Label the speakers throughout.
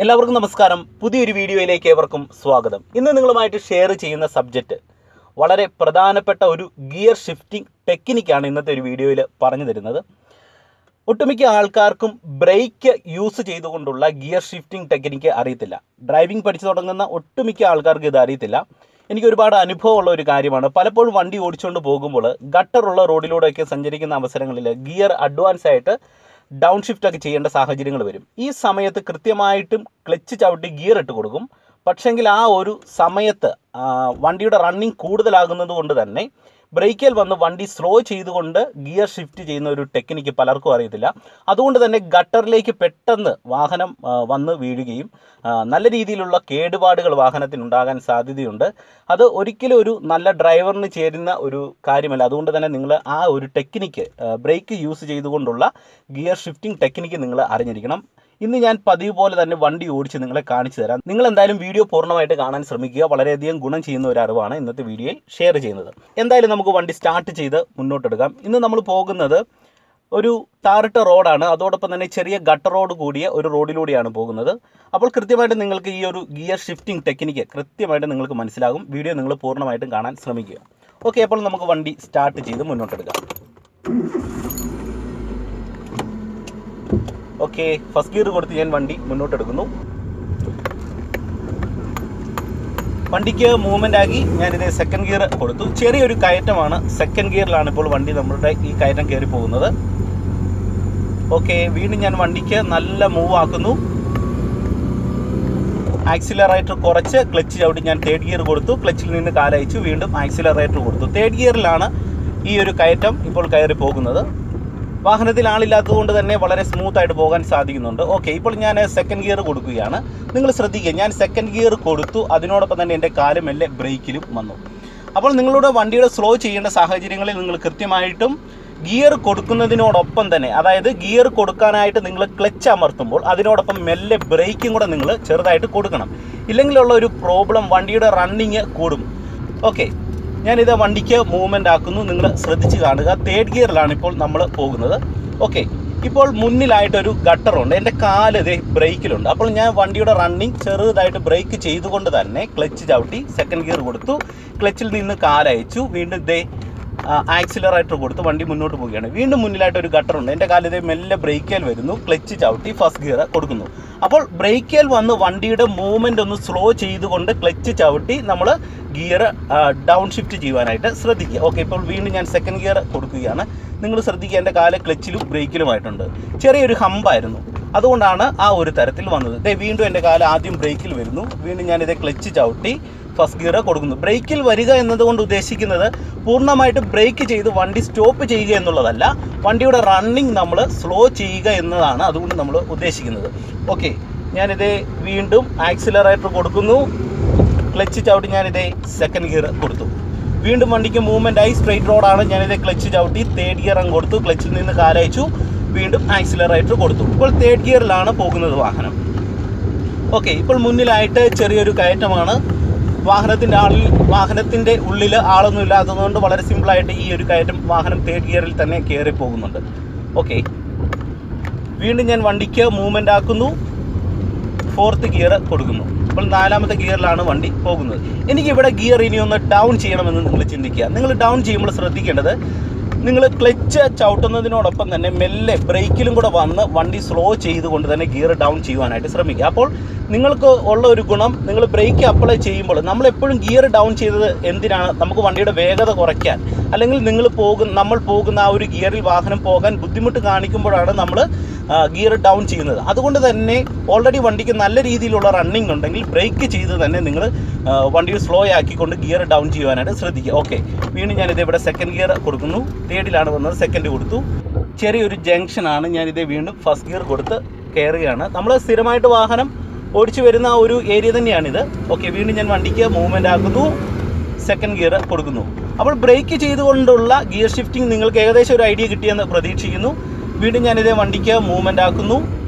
Speaker 1: എല്ലാവർക്കും നമസ്കാരം. പുതിയൊരു വീഡിയോയിലേക്ക് ഏവർക്കും സ്വാഗതം. ഇന്ന് നിങ്ങളുമായിട്ട് ഷെയർ ചെയ്യുന്ന സബ്ജക്റ്റ് വളരെ പ്രധാനപ്പെട്ട ഒരു ഗിയർ ഷിഫ്റ്റിംഗ് ടെക്നിക്കാണ് ഇന്നത്തെ ഒരു വീഡിയോയിൽ പറഞ്ഞു തരുന്നത്. ഒട്ടുമിക്ക ആൾക്കാർക്കും ബ്രേക്ക് യൂസ് ചെയ്തുകൊണ്ടുള്ള ഗിയർ ഷിഫ്റ്റിംഗ് ടെക്നിക്ക് അറിയത്തില്ല. ഡ്രൈവിംഗ് പഠിച്ചു തുടങ്ങുന്ന ഒട്ടുമിക്ക ആൾക്കാർക്ക് ഇത് അറിയത്തില്ല. എനിക്ക് ഒരുപാട് അനുഭവമുള്ള ഒരു കാര്യമാണ്. പലപ്പോഴും വണ്ടി ഓടിച്ചുകൊണ്ട് പോകുമ്പോൾ ഗട്ടറുള്ള റോഡിലൂടെയൊക്കെ സഞ്ചരിക്കുന്ന അവസരങ്ങളിൽ ഗിയർ അഡ്വാൻസ് ആയിട്ട് ഡൗൺ ഷിഫ്റ്റ് ഒക്കെ ചെയ്യേണ്ട സാഹചര്യങ്ങൾ വരും. ഈ സമയത്ത് കൃത്യമായിട്ടും ക്ലച്ച് ചവിട്ടി ഗിയർ ഇട്ട് കൊടുക്കും. പക്ഷെങ്കിൽ ആ ഒരു സമയത്ത് വണ്ടിയുടെ റണ്ണിങ് കൂടുതലാകുന്നത് കൊണ്ട് തന്നെ ബ്രേക്കിൽ വന്ന് വണ്ടി സ്ലോ ചെയ്തുകൊണ്ട് ഗിയർ ഷിഫ്റ്റ് ചെയ്യുന്ന ഒരു ടെക്നിക്ക് പലർക്കും അറിയത്തില്ല. അതുകൊണ്ട് തന്നെ ഗട്ടറിലേക്ക് പെട്ടെന്ന് വാഹനം വന്ന് വീഴുകയും നല്ല രീതിയിലുള്ള കേടുപാടുകൾ വാഹനത്തിനുണ്ടാകാൻ സാധ്യതയുണ്ട്. അത് ഒരിക്കലും ഒരു നല്ല ഡ്രൈവറിന് ചേരുന്ന ഒരു കാര്യമല്ല. അതുകൊണ്ട് തന്നെ നിങ്ങൾ ആ ഒരു ടെക്നിക്ക് ബ്രേക്ക് യൂസ് ചെയ്തുകൊണ്ടുള്ള ഗിയർ ഷിഫ്റ്റിംഗ് ടെക്നിക്ക് നിങ്ങൾ അറിഞ്ഞിരിക്കണം. ഇന്ന് ഞാൻ പതിവ് പോലെ തന്നെ വണ്ടി ഓടിച്ച് നിങ്ങളെ കാണിച്ചു തരാം. നിങ്ങൾ എന്തായാലും വീഡിയോ പൂർണ്ണമായിട്ട് കാണാൻ ശ്രമിക്കുക. വളരെയധികം ഗുണം ചെയ്യുന്ന ഒരു അറിവാണ് ഇന്നത്തെ വീഡിയോയിൽ ഷെയർ ചെയ്യുന്നത്. എന്തായാലും നമുക്ക് വണ്ടി സ്റ്റാർട്ട് ചെയ്ത് മുന്നോട്ടെടുക്കാം. ഇന്ന് നമ്മൾ പോകുന്നത് ഒരു ടാറിട്ട റോഡാണ്. അതോടൊപ്പം തന്നെ ചെറിയ ഗട്ടർ റോഡ് കൂടിയ ഒരു റോഡിലൂടെയാണ് പോകുന്നത്. അപ്പോൾ കൃത്യമായിട്ട് നിങ്ങൾക്ക് ഈ ഒരു ഗിയർ ഷിഫ്റ്റിംഗ് ടെക്നിക്ക് കൃത്യമായിട്ട് നിങ്ങൾക്ക് മനസ്സിലാകും. വീഡിയോ നിങ്ങൾ പൂർണ്ണമായിട്ടും കാണാൻ ശ്രമിക്കുക. ഓക്കെ, അപ്പോൾ നമുക്ക് വണ്ടി സ്റ്റാർട്ട് ചെയ്ത് മുന്നോട്ടെടുക്കാം. ഓക്കെ, ഫസ്റ്റ് ഗിയർ കൊടുത്ത് ഞാൻ വണ്ടി മുന്നോട്ടെടുക്കുന്നു. വണ്ടിക്ക് മൂവ്മെൻ്റ് ആക്കി ഞാനിത് സെക്കൻഡ് ഗിയർ കൊടുത്തു. ചെറിയൊരു കയറ്റമാണ്. സെക്കൻഡ് ഗിയറിലാണ് ഇപ്പോൾ വണ്ടി നമ്മുടെ ഈ കയറ്റം കയറി പോകുന്നത്. ഓക്കെ, വീണ്ടും ഞാൻ വണ്ടിക്ക് നല്ല മൂവ് ആക്കുന്നു. ആക്സിലറേറ്റർ കുറച്ച് ക്ലച്ച് ചവിട്ടി ഞാൻ തേർഡ് ഗിയർ കൊടുത്തു. ക്ലച്ചിൽ നിന്ന് കാലയച്ചു. വീണ്ടും ആക്സിലറേറ്റർ കൊടുത്തു. തേർഡ് ഗിയറിലാണ് ഈ ഒരു കയറ്റം ഇപ്പോൾ കയറി പോകുന്നത്. വാഹനത്തിൽ ആളില്ലാത്തതുകൊണ്ട് തന്നെ വളരെ സ്മൂത്തായിട്ട് പോകാൻ സാധിക്കുന്നുണ്ട്. ഓക്കെ, ഇപ്പോൾ ഞാൻ സെക്കൻഡ് ഗിയർ കൊടുക്കുകയാണ്. നിങ്ങൾ ശ്രദ്ധിക്കുക, ഞാൻ സെക്കൻഡ് ഗിയർ കൊടുത്തു. അതിനോടൊപ്പം തന്നെ എൻ്റെ കാല് മെല്ലെ ബ്രേക്കിലും വന്നു. അപ്പോൾ നിങ്ങളുടെ വണ്ടിയുടെ സ്ലോ ചെയ്യേണ്ട സാഹചര്യങ്ങളിൽ നിങ്ങൾ കൃത്യമായിട്ടും ഗിയർ കൊടുക്കുന്നതിനോടൊപ്പം തന്നെ, അതായത് ഗിയർ കൊടുക്കാനായിട്ട് നിങ്ങൾ ക്ലച്ച് അമർത്തുമ്പോൾ അതിനോടൊപ്പം മെല്ലെ ബ്രേക്കും കൂടെ നിങ്ങൾ ചെറുതായിട്ട് കൊടുക്കണം. ഇല്ലെങ്കിലുള്ള ഒരു പ്രോബ്ലം, വണ്ടിയുടെ റണ്ണിങ് കൂടും. ഓക്കെ, ഞാനിത് വണ്ടിക്ക് മൂവ്മെൻ്റ് ആക്കുന്നു. നിങ്ങൾ ശ്രദ്ധിച്ച് കാണുക. തേർഡ് ഗിയറിലാണ് ഇപ്പോൾ നമ്മൾ പോകുന്നത്. ഓക്കെ, ഇപ്പോൾ മുന്നിലായിട്ടൊരു ഗട്ടറുണ്ട്. എൻ്റെ കാല് ഇതേ ബ്രേക്കിലുണ്ട്. അപ്പോൾ ഞാൻ വണ്ടിയുടെ റണ്ണിങ് ചെറുതായിട്ട് ബ്രേക്ക് ചെയ്തുകൊണ്ട് തന്നെ ക്ലച്ച് ചവിട്ടി സെക്കൻഡ് ഗിയർ കൊടുത്തു. ക്ലച്ചിൽ നിന്ന് കാലയച്ചു. വീണ്ടും ഇതേ ആക്സിലറേറ്റർ കൊടുത്ത് വണ്ടി മുന്നോട്ട് പോവുകയാണ്. വീണ്ടും മുന്നിലായിട്ട് ഒരു ഗട്ടറുണ്ട്. എൻ്റെ കാലിൽ മെല്ലെ ബ്രേക്കേൽ വരുന്നു. ക്ലച്ച് ചവിട്ടി ഫസ്റ്റ് ഗിയർ കൊടുക്കുന്നു. അപ്പോൾ ബ്രേക്കേൽ വന്ന് വണ്ടിയുടെ മൂവ്മെൻ്റ് ഒന്ന് സ്ലോ ചെയ്തുകൊണ്ട് ക്ലച്ച് ചവിട്ടി നമ്മൾ ഗിയർ ഡൗൺ ഷിഫ്റ്റ് ചെയ്യുവാനായിട്ട് ശ്രദ്ധിക്കുക. ഓക്കെ, ഇപ്പോൾ വീണ്ടും ഞാൻ സെക്കൻഡ് ഗിയർ കൊടുക്കുകയാണ്. നിങ്ങൾ ശ്രദ്ധിക്കുക, എൻ്റെ കാല് ക്ലച്ചിലും ബ്രേക്കിലുമായിട്ടുണ്ട്. ചെറിയൊരു ഹമ്പായിരുന്നു, അതുകൊണ്ടാണ് ആ ഒരു തരത്തിൽ വന്നത്. വീണ്ടും എൻ്റെ കാല് ആദ്യം ബ്രേക്കിൽ വരുന്നു. വീണ്ടും ഞാനിത് ക്ലച്ച് ചവിട്ടി ഫസ്റ്റ് ഗിയർ കൊടുക്കുന്നു. ബ്രേക്കിൽ വരിക എന്നതുകൊണ്ട് ഉദ്ദേശിക്കുന്നത് പൂർണ്ണമായിട്ട് ബ്രേക്ക് ചെയ്ത് വണ്ടി സ്റ്റോപ്പ് ചെയ്യുക എന്നുള്ളതല്ല, വണ്ടിയുടെ റണ്ണിങ് നമ്മൾ സ്ലോ ചെയ്യുക എന്നതാണ് അതുകൊണ്ട് നമ്മൾ ഉദ്ദേശിക്കുന്നത്. ഓക്കെ, ഞാനിത് വീണ്ടും ആക്സിലറേറ്റർ കൊടുക്കുന്നു. ക്ലച്ച് ചവിട്ടി ഞാനിത് സെക്കൻഡ് ഗിയർ കൊടുത്തു. വീണ്ടും വണ്ടിക്ക് മൂവ്മെൻ്റ് ആയി. സ്ട്രെയിറ്റ് റോഡാണ്. ഞാനിത് ക്ലച്ച് ചവിട്ടി തേർഡ് ഗിയർ അങ്ങ് കൊടുത്തു. ക്ലച്ചിൽ നിന്ന് കാലയച്ചു. വീണ്ടും ആക്സിലറേറ്റർ കൊടുത്തു. ഇപ്പോൾ തേർഡ് ഗിയറിലാണ് പോകുന്നത് വാഹനം. ഓക്കെ, ഇപ്പോൾ മുന്നിലായിട്ട് ചെറിയൊരു കയറ്റമാണ്. വാഹനത്തിൻ്റെ ഉള്ളിൽ ആളൊന്നും ഇല്ലാത്തതുകൊണ്ട് വളരെ സിമ്പിളായിട്ട് ഈ ഒരു കയറ്റം വാഹനം തേർഡ് ഗിയറിൽ തന്നെ കയറി പോകുന്നുണ്ട്. ഓക്കെ, വീണ്ടും ഞാൻ വണ്ടിക്ക് മൂവ്മെൻ്റ് ആക്കുന്നു. ഫോർത്ത് ഗിയർ കൊടുക്കുന്നു. അപ്പോൾ നാലാമത്തെ ഗിയറിലാണ് വണ്ടി പോകുന്നത്. എനിക്കിവിടെ ഗിയർ ഇനി ഒന്ന് ഡൗൺ ചെയ്യണമെന്ന് നിങ്ങൾ ചിന്തിക്കുക. നിങ്ങൾ ഡൗൺ ചെയ്യുമ്പോൾ ശ്രദ്ധിക്കേണ്ടത്, നിങ്ങൾ ക്ലച്ച് ചവിട്ടുന്നതിനോടൊപ്പം തന്നെ മെല്ലെ ബ്രേക്കിലും കൂടെ വന്ന് വണ്ടി സ്ലോ ചെയ്തുകൊണ്ട് തന്നെ ഗിയർ ഡൗൺ ചെയ്യുവാനായിട്ട് ശ്രമിക്കുക. അപ്പോൾ നിങ്ങൾക്ക് ഉള്ള ഒരു ഗുണം, നിങ്ങൾ ബ്രേക്ക് അപ്ലൈ ചെയ്യുമ്പോൾ നമ്മളെപ്പോഴും ഗിയർ ഡൗൺ ചെയ്തത് എന്തിനാണ്? നമുക്ക് വണ്ടിയുടെ വേഗത കുറയ്ക്കാൻ, അല്ലെങ്കിൽ നമ്മൾ പോകുന്ന ആ ഒരു ഗിയറിൽ വാഹനം പോകാൻ ബുദ്ധിമുട്ട് കാണിക്കുമ്പോഴാണ് നമ്മൾ ഗിയർ ഡൗൺ ചെയ്യുന്നത്. അതുകൊണ്ട് തന്നെ ഓൾറെഡി വണ്ടിക്ക് നല്ല രീതിയിലുള്ള റണ്ണിങ് ഉണ്ടെങ്കിൽ ബ്രേക്ക് ചെയ്ത് തന്നെ നിങ്ങൾ വണ്ടി സ്ലോ ആക്കിക്കൊണ്ട് ഗിയർ ഡൗൺ ചെയ്യുവാനായിട്ട് ശ്രദ്ധിക്കുക. ഓക്കെ, വീണ്ടും ഞാനിത് ഇവിടെ സെക്കൻഡ് ഗിയർ കൊടുക്കുന്നു. തേർഡിലാണ് വന്നത്, സെക്കൻഡ് കൊടുത്തു. ചെറിയൊരു ജംഗ്ഷനാണ്. ഞാനിത് വീണ്ടും ഫസ്റ്റ് ഗിയർ കൊടുത്ത് കയറുകയാണ്. നമ്മൾ സ്ഥിരമായിട്ട് വാഹനം ഓടിച്ചു വരുന്ന ഒരു ഏരിയ തന്നെയാണിത്. ഓക്കെ, വീണ്ടും ഞാൻ വണ്ടിക്ക് മൂവ്മെൻ്റ് ആക്കുന്നു. സെക്കൻഡ് ഗിയർ കൊടുക്കുന്നു. അപ്പോൾ ബ്രേക്ക് ചെയ്തുകൊണ്ടുള്ള ഗിയർ ഷിഫ്റ്റിംഗ് നിങ്ങൾക്ക് ഏകദേശം ഒരു ഐഡിയ കിട്ടിയെന്ന് പ്രതീക്ഷിക്കുന്നു. വീണ്ടും ഞാനിതേ വണ്ടിക്ക് മൂവ്മെൻ്റ് ആക്കുന്നു.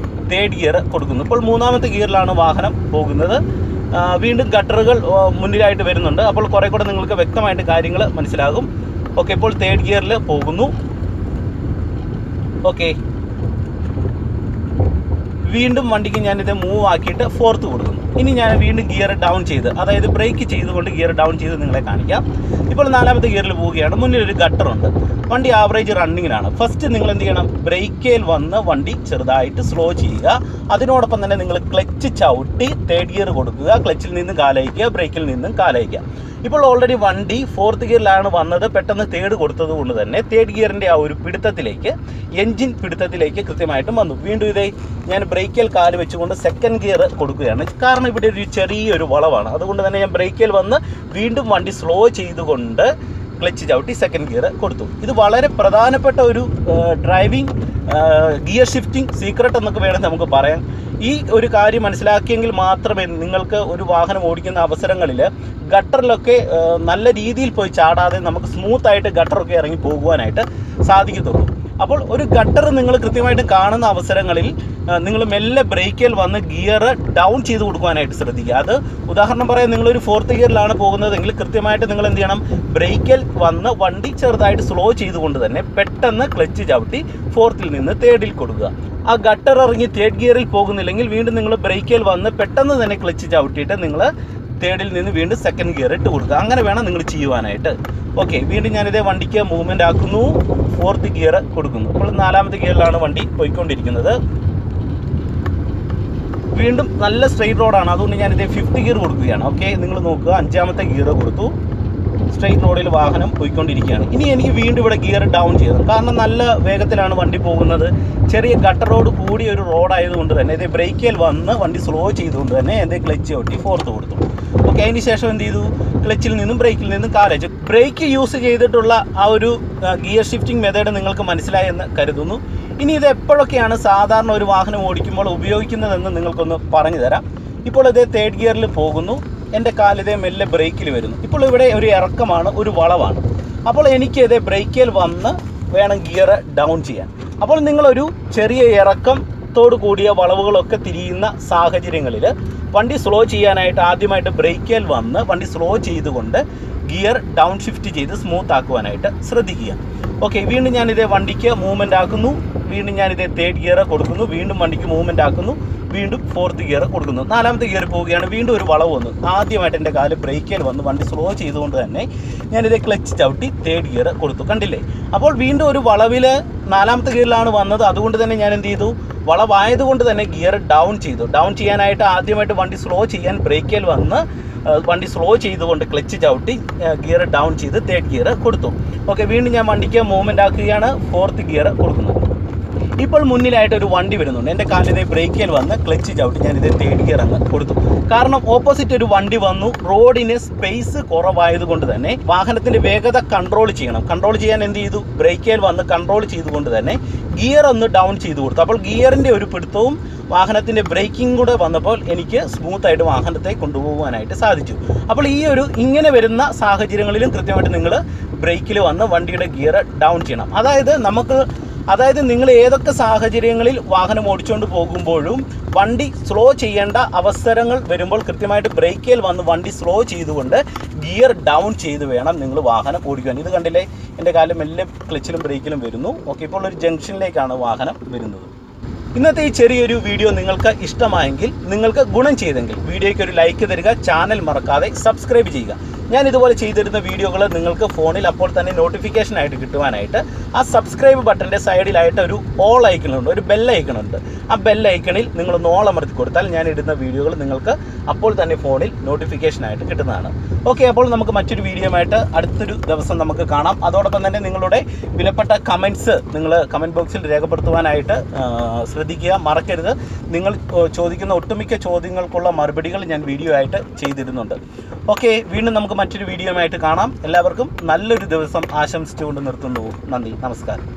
Speaker 1: തേർഡ് ഗിയർ കൊടുക്കുന്നു. ഇപ്പോൾ മൂന്നാമത്തെ ഗിയറിലാണ് വാഹനം പോകുന്നത്. വീണ്ടും ഗട്ടറുകൾ മുന്നിലായിട്ട് വരുന്നുണ്ട്. അപ്പോൾ കുറേ കൂടെ നിങ്ങൾക്ക് വ്യക്തമായിട്ട് കാര്യങ്ങൾ മനസ്സിലാകും. ഓക്കെ, ഇപ്പോൾ തേർഡ് ഗിയറിൽ പോകുന്നു. ഓക്കെ, വീണ്ടും വണ്ടിക്ക് ഞാനിത് മൂവ് ആക്കിയിട്ട് ഫോർത്ത് കൊടുക്കുന്നു. ഇനി ഞാൻ വീണ്ടും ഗിയർ ഡൗൺ ചെയ്ത്, അതായത് ബ്രേക്ക് ചെയ്തുകൊണ്ട് ഗിയർ ഡൗൺ ചെയ്ത് നിങ്ങളെ കാണിക്കാം. ഇപ്പോൾ 4ാമത്തെ ഗിയറിൽ പോവുകയാണ്. മുന്നിലൊരു ഗട്ടറുണ്ട്. വണ്ടി ആവറേജ് റണ്ണിങ്ങിലാണ്. ഫസ്റ്റ് നിങ്ങൾ എന്ത് ചെയ്യണം? ബ്രേക്കിൽ വന്ന് വണ്ടി ചെറുതായിട്ട് സ്ലോ ചെയ്യുക. അതിനോടൊപ്പം തന്നെ നിങ്ങൾ ക്ലച്ച് ചവിട്ടി 3rd ഗിയർ കൊടുക്കുക. ക്ലച്ചിൽ നിന്ന് കാലയക്കുക, ബ്രേക്കിൽ നിന്നും കാലയക്കുക. ഇപ്പോൾ ഓൾറെഡി വണ്ടി 4th ഗിയറിലാണ് വന്നത്. പെട്ടെന്ന് 3rd കൊടുത്തത് കൊണ്ട് തന്നെ 3rd ഗിയറിൻ്റെ ആ ഒരു പിടുത്തത്തിലേക്ക്, എൻജിൻ പിടുത്തത്തിലേക്ക് കൃത്യമായിട്ടും വന്നു. വീണ്ടും ഇതേ ഞാൻ ബ്രേക്കിൽ കാല് വെച്ചുകൊണ്ട് 2nd ഗിയർ കൊടുക്കുകയാണ്. കാരണം ഇവിടെ ഒരു ചെറിയൊരു വളവാണ്. അതുകൊണ്ട് തന്നെ ഞാൻ ബ്രേക്കിൽ വന്ന് വീണ്ടും വണ്ടി സ്ലോ ചെയ്തുകൊണ്ട് ക്ലച്ച് ചവിട്ടി 2nd ഗിയർ കൊടുത്തു. ഇത് വളരെ പ്രധാനപ്പെട്ട ഒരു ഡ്രൈവിംഗ് ഗിയർ ഷിഫ്റ്റിംഗ് സീക്രട്ട് എന്നൊക്കെ വേണമെങ്കിൽ നമുക്ക് പറയാം. ഈ ഒരു കാര്യം മനസ്സിലാക്കിയെങ്കിൽ മാത്രമേ നിങ്ങൾക്ക് ഒരു വാഹനം ഓടിക്കുന്ന അവസരങ്ങളിൽ ഗട്ടറിലൊക്കെ നല്ല രീതിയിൽ പോയി ചാടാതെ നമുക്ക് സ്മൂത്തായിട്ട് ഗട്ടറൊക്കെ ഇറങ്ങി പോകുവാനായിട്ട് സാധിക്കത്തുള്ളൂ. അപ്പോൾ ഒരു ഗട്ടർ നിങ്ങൾ കൃത്യമായിട്ട് കാണുന്ന അവസരങ്ങളിൽ നിങ്ങൾ മെല്ലെ ബ്രേക്കിൽ വന്ന് ഗിയർ ഡൗൺ ചെയ്ത് കൊടുക്കുവാനായിട്ട് ശ്രദ്ധിക്കുക. അത് ഉദാഹരണം പറയാൻ, നിങ്ങളൊരു 4th ഗിയറിലാണ് പോകുന്നതെങ്കിൽ കൃത്യമായിട്ട് നിങ്ങൾ എന്ത് ചെയ്യണം? ബ്രേക്കിൽ വന്ന് വണ്ടി ചെറുതായിട്ട് സ്ലോ ചെയ്തുകൊണ്ട് തന്നെ പെട്ടെന്ന് ക്ലച്ച് ചവിട്ടി 4th നിന്ന് 3rd കൊടുക്കുക. ആ ഗട്ടർ ഇറങ്ങി 3rd ഗിയറിൽ പോകുന്നില്ലെങ്കിൽ വീണ്ടും നിങ്ങൾ ബ്രേക്കിൽ വന്ന് പെട്ടെന്ന് തന്നെ ക്ലച്ച് ചവിട്ടിയിട്ട് നിങ്ങൾ 3rd നിന്ന് വീണ്ടും 2nd ഗിയർ ഇട്ട് കൊടുക്കുക. അങ്ങനെ വേണം നിങ്ങൾ ചെയ്യുവാനായിട്ട്. ഓക്കെ, വീണ്ടും ഞാനിതേ വണ്ടിക്ക് മൂവ്മെൻ്റ് ആക്കുന്നു, 4th ഗിയർ കൊടുക്കുന്നു. ഇപ്പോൾ 4ാമത്തെ ഗിയറിലാണ് വണ്ടി പോയിക്കൊണ്ടിരിക്കുന്നത്. വീണ്ടും നല്ല സ്ട്രെയിറ്റ് റോഡാണ്, അതുകൊണ്ട് ഞാനിതേ 5th ഗിയർ കൊടുക്കുകയാണ്. ഓക്കെ, നിങ്ങൾ നോക്കുക, 5ാമത്തെ ഗിയർ കൊടുത്തു. സ്ട്രെയിറ്റ് റോഡിൽ വാഹനം പോയിക്കൊണ്ടിരിക്കുകയാണ്. ഇനി എനിക്ക് വീണ്ടും ഇവിടെ ഗിയർ ഡൗൺ ചെയ്യണം. കാരണം നല്ല വേഗത്തിലാണ് വണ്ടി പോകുന്നത്. ചെറിയ ഗട്ടർ റോഡ് കൂടിയ ഒരു റോഡായതുകൊണ്ട് തന്നെ ഇതേ ബ്രേക്കിൽ വന്ന് വണ്ടി സ്ലോ ചെയ്തുകൊണ്ട് തന്നെ എൻ്റെ ക്ലച്ച് ഒട്ടി 4th കൊടുത്തു. ഓക്കെ, അതിന് ശേഷം എന്ത് ചെയ്തു? ക്ലച്ചിൽ നിന്നും ബ്രേക്കിൽ നിന്നും കാലച്ചു. ബ്രേക്ക് യൂസ് ചെയ്തിട്ടുള്ള ആ ഒരു ഗിയർ ഷിഫ്റ്റിംഗ് മെത്തേഡ് നിങ്ങൾക്ക് മനസ്സിലായെന്ന് കരുതുന്നു. ഇനി ഇത് എപ്പോഴൊക്കെയാണ് സാധാരണ ഒരു വാഹനം ഓടിക്കുമ്പോൾ ഉപയോഗിക്കുന്നതെന്ന് നിങ്ങൾക്കൊന്ന് പറഞ്ഞു തരാം. ഇപ്പോൾ ഇതേ 3rd ഗിയറിൽ പോകുന്നു. എൻ്റെ കാലിതേ മെല്ലെ ബ്രേക്കിൽ വരുന്നു. ഇപ്പോൾ ഇവിടെ ഒരു ഇറക്കമാണ്, ഒരു വളവാണ്. അപ്പോൾ എനിക്ക് ഇതേ ബ്രേക്കിൽ വന്ന് വേണം ഗിയർ ഡൗൺ ചെയ്യാൻ. അപ്പോൾ നിങ്ങളൊരു ചെറിയ ഇറക്കത്തോട് കൂടിയ വളവുകളൊക്കെ തിരിയുന്ന സാഹചര്യങ്ങളിൽ വണ്ടി സ്ലോ ചെയ്യാനായിട്ട് ആദ്യമായിട്ട് ബ്രേക്കിൽ വന്ന് വണ്ടി സ്ലോ ചെയ്തുകൊണ്ട് ഗിയർ ഡൗൺ ഷിഫ്റ്റ് ചെയ്ത് സ്മൂത്ത് ആക്കുവാനായിട്ട് ശ്രദ്ധിക്കുക. ഓക്കെ, വീണ്ടും ഞാനിതേ വണ്ടിക്ക് മൂവ്മെൻ്റ് ആക്കുന്നു. വീണ്ടും ഞാനിതേ 3rd ഗിയർ കൊടുക്കുന്നു. വീണ്ടും വണ്ടിക്ക് മൂവ്മെൻ്റ് ആക്കുന്നു. വീണ്ടും 4th ഗിയർ കൊടുക്കുന്നു. 4ാമത്തെ ഗിയർ പോവുകയാണ്. വീണ്ടും ഒരു വളവ് വന്നു. ആദ്യമായിട്ട് എൻ്റെ കാല് ബ്രേക്കിൽ വന്ന് വണ്ടി സ്ലോ ചെയ്തുകൊണ്ട് തന്നെ ഞാനിതേ ക്ലച്ച് ചവിട്ടി 3rd ഗിയർ കൊടുത്തു. കണ്ടില്ലേ? അപ്പോൾ വീണ്ടും ഒരു വളവിൽ 4ാമത്തെ ഗിയറിലാണ് വന്നത്. അതുകൊണ്ട് തന്നെ ഞാൻ എന്ത് ചെയ്തു? വളവായതുകൊണ്ട് തന്നെ ഗിയർ ഡൗൺ ചെയ്തു. ഡൗൺ ചെയ്യാനായിട്ട് ആദ്യമായിട്ട് വണ്ടി സ്ലോ ചെയ്യാൻ ബ്രേക്കിൽ വന്ന് വണ്ടി സ്ലോ ചെയ്തുകൊണ്ട് ക്ലച്ച് ചവിട്ടി ഗിയർ ഡൗൺ ചെയ്ത് 3rd ഗിയർ കൊടുത്തു. ഓക്കെ, വീണ്ടും ഞാൻ വണ്ടിക്ക് മൂവ്മെൻ്റ് ആക്കുകയാണ്. 4th ഗിയർ കൊടുക്കുന്നു. ഇപ്പോൾ മുന്നിലായിട്ട് ഒരു വണ്ടി വരുന്നുണ്ട്. എൻ്റെ കാലിതേ ബ്രേക്കിൽ വന്ന് ക്ലച്ച് ചവിട്ടി ഞാനിതേ 3rd ഗിയർ അങ്ങ് കൊടുത്തു. കാരണം ഓപ്പോസിറ്റ് ഒരു വണ്ടി വന്നു. റോഡിന് സ്പേസ് കുറവായതുകൊണ്ട് തന്നെ വാഹനത്തിൻ്റെ വേഗത കൺട്രോൾ ചെയ്യണം. കൺട്രോൾ ചെയ്യാൻ എന്ത് ചെയ്തു? ബ്രേക്കിൽ വന്ന് കൺട്രോൾ ചെയ്തുകൊണ്ട് തന്നെ ഗിയർ ഒന്ന് ഡൗൺ ചെയ്ത് കൊടുത്തു. അപ്പോൾ ഗിയറിൻ്റെ ഒരു പിടുത്തവും വാഹനത്തിൻ്റെ ബ്രേക്കിംഗ് കൂടെ വന്നപ്പോൾ എനിക്ക് സ്മൂത്തായിട്ട് വാഹനത്തെ കൊണ്ടുപോകാനായിട്ട് സാധിച്ചു. അപ്പോൾ ഈ ഒരു ഇങ്ങനെ വരുന്ന സാഹചര്യങ്ങളിലും കൃത്യമായിട്ട് നിങ്ങൾ ബ്രേക്കിൽ വന്ന് വണ്ടിയുടെ ഗിയർ ഡൗൺ ചെയ്യണം. അതായത് നിങ്ങൾ ഏതൊക്കെ സാഹചര്യങ്ങളിൽ വാഹനം ഓടിച്ചുകൊണ്ട് പോകുമ്പോഴും വണ്ടി സ്ലോ ചെയ്യേണ്ട അവസരങ്ങൾ വരുമ്പോൾ കൃത്യമായിട്ട് ബ്രേക്കിൽ വന്ന് വണ്ടി സ്ലോ ചെയ്തുകൊണ്ട് ഗിയർ ഡൗൺ ചെയ്ത് വേണം നിങ്ങൾ വാഹനം ഓടിക്കാൻ. ഇത് കണ്ടില്ലേ, എൻ്റെ കാലം മെല്ലെ ക്ലച്ചിലും ബ്രേക്കിലും വരുന്നു. ഓക്കെ, ഇപ്പോൾ ഒരു ജംഗ്ഷനിലേക്കാണ് വാഹനം വരുന്നത്. ഇന്നത്തെ ഈ ചെറിയൊരു വീഡിയോ നിങ്ങൾക്ക് ഇഷ്ടമായെങ്കിൽ, നിങ്ങൾക്ക് ഗുണം ചെയ്തെങ്കിൽ വീഡിയോയ്ക്ക് ഒരു ലൈക്ക് തരിക. ചാനൽ മറക്കാതെ സബ്സ്ക്രൈബ് ചെയ്യുക. ഞാൻ ഇതുപോലെ ചെയ്തിരുന്ന വീഡിയോകൾ നിങ്ങൾക്ക് ഫോണിൽ അപ്പോൾ തന്നെ നോട്ടിഫിക്കേഷൻ ആയിട്ട് കിട്ടുവാനായിട്ട് ആ സബ്സ്ക്രൈബ് ബട്ടൻ്റെ സൈഡിലായിട്ട് ഒരു ഓൾ ഐക്കണുണ്ട്, ഒരു ബെൽ ഐക്കണുണ്ട്. ആ ബെൽ ഐക്കണിൽ നിങ്ങളൊന്ന് ഓൾ അമർത്തി കൊടുത്താൽ ഞാൻ ഇടുന്ന വീഡിയോകൾ നിങ്ങൾക്ക് അപ്പോൾ തന്നെ ഫോണിൽ നോട്ടിഫിക്കേഷനായിട്ട് കിട്ടുന്നതാണ്. ഓക്കെ, അപ്പോൾ നമുക്ക് മറ്റൊരു വീഡിയോയുമായിട്ട് അടുത്തൊരു ദിവസം നമുക്ക് കാണാം. അതോടൊപ്പം തന്നെ നിങ്ങളുടെ വിലപ്പെട്ട കമൻറ്റ്സ് നിങ്ങൾ കമൻറ്റ് ബോക്സിൽ രേഖപ്പെടുത്തുവാനായിട്ട് ശ്രദ്ധിക്കുക, മറക്കരുത്. നിങ്ങൾ ചോദിക്കുന്ന ഒട്ടുമിക്ക ചോദ്യങ്ങൾക്കുള്ള മറുപടികൾ ഞാൻ വീഡിയോ ആയിട്ട് ചെയ്തിരുന്നുണ്ട്. ഓക്കെ, വീണ്ടും നമുക്ക് മറ്റൊരു വീഡിയോയുമായിട്ട് കാണാം. എല്ലാവർക്കും നല്ലൊരു ദിവസം ആശംസിച്ചുകൊണ്ട് നിർത്തുന്നു. നന്ദി, നമസ്കാരം.